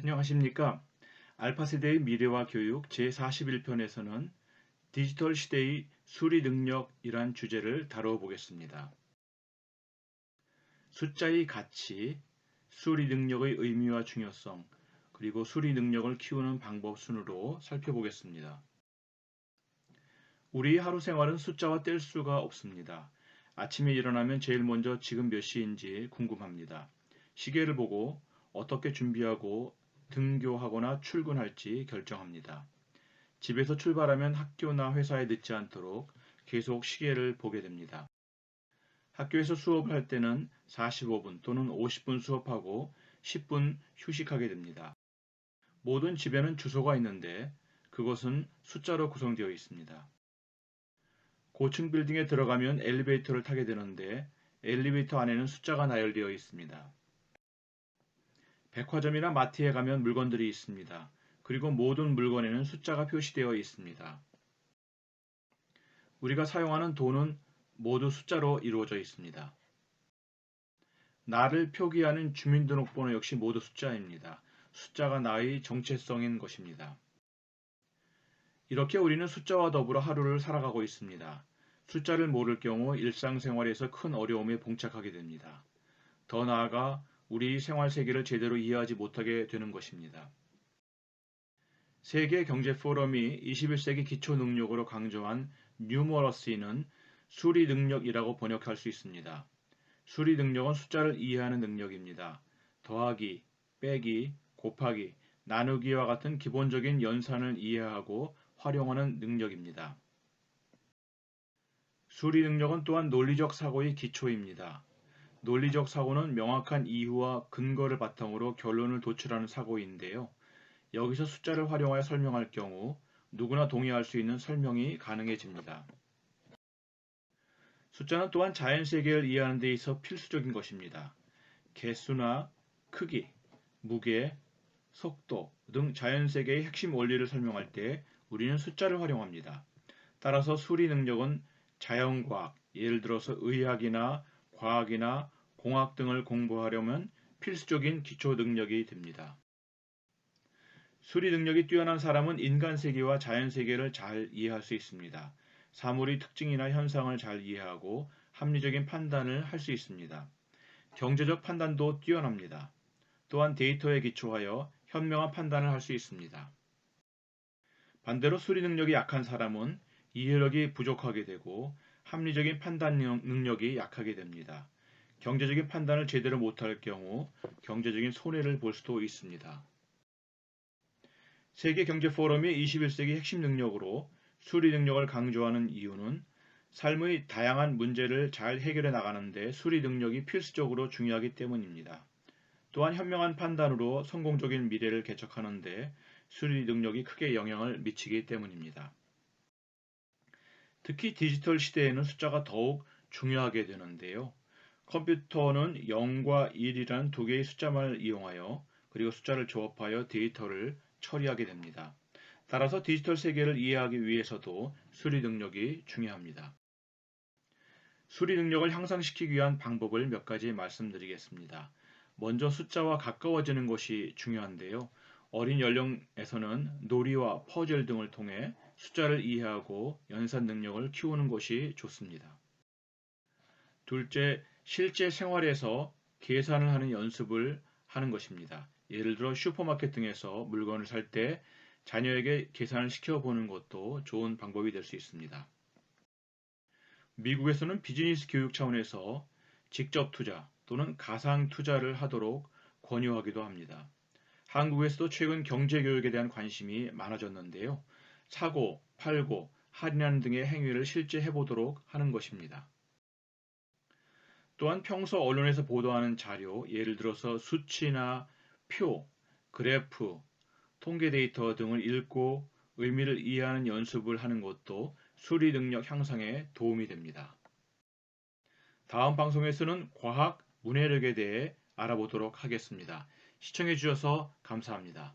안녕하십니까? 알파세대의 미래와 교육 제41편에서는 디지털 시대의 수리 능력이란 주제를 다뤄보겠습니다. 숫자의 가치, 수리 능력의 의미와 중요성, 그리고 수리 능력을 키우는 방법 순으로 살펴보겠습니다. 우리 하루 생활은 숫자와 뗄 수가 없습니다. 아침에 일어나면 제일 먼저 지금 몇 시인지 궁금합니다. 시계를 보고 어떻게 준비하고 등교하거나 출근할지 결정합니다. 집에서 출발하면 학교나 회사에 늦지 않도록 계속 시계를 보게 됩니다. 학교에서 수업을 할 때는 45분 또는 50분 수업하고 10분 휴식하게 됩니다. 모든 집에는 주소가 있는데 그것은 숫자로 구성되어 있습니다. 고층 빌딩에 들어가면 엘리베이터를 타게 되는데 엘리베이터 안에는 숫자가 나열되어 있습니다. 백화점이나 마트에 가면 물건들이 있습니다. 그리고 모든 물건에는 숫자가 표시되어 있습니다. 우리가 사용하는 돈은 모두 숫자로 이루어져 있습니다. 나를 표기하는 주민등록번호 역시 모두 숫자입니다. 숫자가 나의 정체성인 것입니다. 이렇게 우리는 숫자와 더불어 하루를 살아가고 있습니다. 숫자를 모를 경우 일상생활에서 큰 어려움에 봉착하게 됩니다. 더 나아가 우리 생활 세계를 제대로 이해하지 못하게 되는 것입니다. 세계경제포럼이 21세기 기초능력으로 강조한 뉴머러시는 수리 능력이라고 번역할 수 있습니다. 수리 능력은 숫자를 이해하는 능력입니다. 더하기, 빼기, 곱하기, 나누기와 같은 기본적인 연산을 이해하고 활용하는 능력입니다. 수리 능력은 또한 논리적 사고의 기초입니다. 논리적 사고는 명확한 이유와 근거를 바탕으로 결론을 도출하는 사고인데요. 여기서 숫자를 활용하여 설명할 경우 누구나 동의할 수 있는 설명이 가능해집니다. 숫자는 또한 자연세계를 이해하는 데 있어 필수적인 것입니다. 개수나 크기, 무게, 속도 등 자연세계의 핵심 원리를 설명할 때 우리는 숫자를 활용합니다. 따라서 수리 능력은 자연과학, 예를 들어서 의학이나 과학이나 공학 등을 공부하려면 필수적인 기초 능력이 됩니다. 수리 능력이 뛰어난 사람은 인간 세계와 자연 세계를 잘 이해할 수 있습니다. 사물의 특징이나 현상을 잘 이해하고 합리적인 판단을 할 수 있습니다. 경제적 판단도 뛰어납니다. 또한 데이터에 기초하여 현명한 판단을 할 수 있습니다. 반대로 수리 능력이 약한 사람은 이해력이 부족하게 되고 합리적인 판단 능력이 약하게 됩니다. 경제적인 판단을 제대로 못할 경우 경제적인 손해를 볼 수도 있습니다. 세계경제포럼이 21세기 핵심 능력으로 수리 능력을 강조하는 이유는 삶의 다양한 문제를 잘 해결해 나가는 데 수리 능력이 필수적으로 중요하기 때문입니다. 또한 현명한 판단으로 성공적인 미래를 개척하는 데 수리 능력이 크게 영향을 미치기 때문입니다. 특히 디지털 시대에는 숫자가 더욱 중요하게 되는데요. 컴퓨터는 0과 1이라는 두 개의 숫자만을 이용하여 그리고 숫자를 조합하여 데이터를 처리하게 됩니다. 따라서 디지털 세계를 이해하기 위해서도 수리 능력이 중요합니다. 수리 능력을 향상시키기 위한 방법을 몇 가지 말씀드리겠습니다. 먼저 숫자와 가까워지는 것이 중요한데요. 어린 연령에서는 놀이와 퍼즐 등을 통해 숫자를 이해하고 연산 능력을 키우는 것이 좋습니다. 둘째, 실제 생활에서 계산을 하는 연습을 하는 것입니다. 예를 들어 슈퍼마켓 등에서 물건을 살 때 자녀에게 계산을 시켜보는 것도 좋은 방법이 될 수 있습니다. 미국에서는 비즈니스 교육 차원에서 직접 투자 또는 가상 투자를 하도록 권유하기도 합니다. 한국에서도 최근 경제교육에 대한 관심이 많아졌는데요. 사고, 팔고, 할인하는 등의 행위를 실제 해보도록 하는 것입니다. 또한 평소 언론에서 보도하는 자료, 예를 들어서 수치나 표, 그래프, 통계 데이터 등을 읽고 의미를 이해하는 연습을 하는 것도 수리 능력 향상에 도움이 됩니다. 다음 방송에서는 과학, 문해력에 대해 알아보도록 하겠습니다. 시청해 주셔서 감사합니다.